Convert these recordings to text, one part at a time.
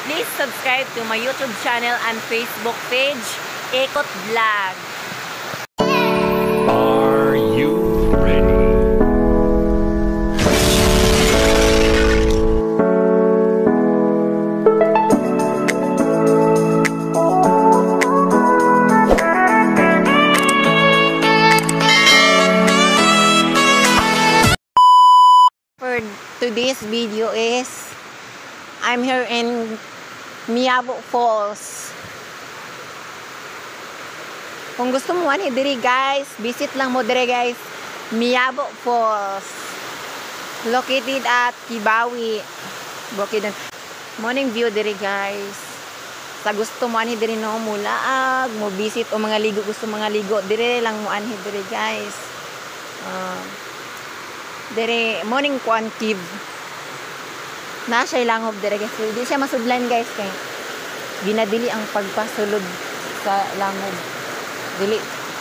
please subscribe to my YouTube channel and Facebook page, Ikot Vlog. Are you ready? For today's video is I'm here in Miabo Falls. Kung gusto mo diri guys, visit lang mo diri guys, Miabo Falls. Located at Kibawi. Bukidnon. Morning view diri guys. Sa gusto mo diri no mulaag, mo visit o mga ligo, gusto mga ligo diri lang mo diri guys. Dere morning quantib na siya langob dere guys. Hindi siya masudlan guys kay ginadili ang pagpasulod sa langob.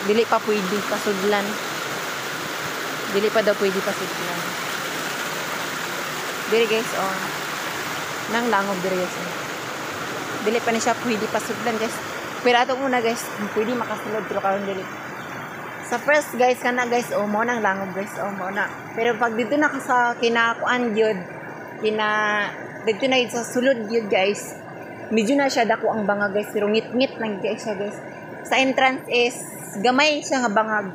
Dili pa pwede pasudlan. Dili pa daw pwede pasudlan. Dere guys nang langob dere guys. Dili pa ni siya pwede pasudlan guys. Pero ato una guys, pwede makasulod pero karon dili. Sa first guys kana guys mo nang langob guys mo na. Pero pag dito na ka sa kinakuan gyud, dito na sa sulod gyud guys. Medyo na siya dako ang bangag guys, pero ngit-ngit lang guys siya guys. Sa entrance is gamay siya nga bangag.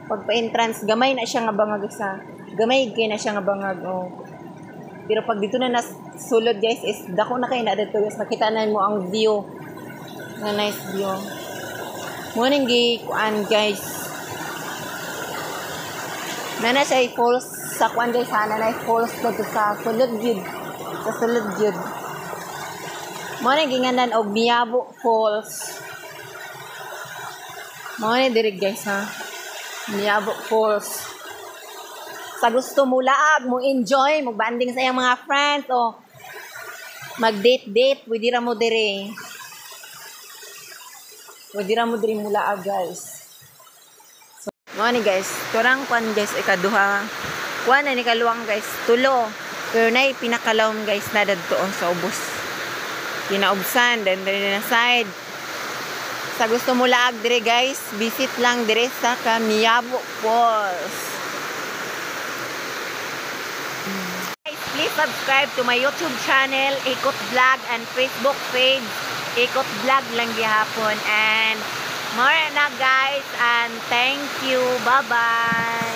Pag pa-entrance gamay na siya nga bangag sa. Gamay kay na siya nga bangag Pero pag dito na sulod guys is dako na kay na dito guys. Makita na mo ang view. Na nice view. Morning kuan guys. Nana siya falls sa kuan guys, nana falls dito sa sulod gyud. Sa sulod gyud. Morning ginganan og Miabo Falls. Morning diri guys Miabo Falls. Sa gusto mo laag, mo enjoy, mo banding sa iyang mga friends o mag-date, pwede ra mo diri. Pwede ra mo diri mula guys. So, ni guys, turang kuan guys ikaduha. Kuan na ni kaluwang guys, tulo. Pero nay pinakalawom guys na dadtoon sa ubos. Kinaubsan then diri na side. Sa gusto mo laag dire guys, visit lang dire sa Miabo Falls. Guys, please subscribe to my YouTube channel, Ikot Vlog, and Facebook page, Ikot Vlog lang gihapon. And more na guys, and thank you. Bye-bye.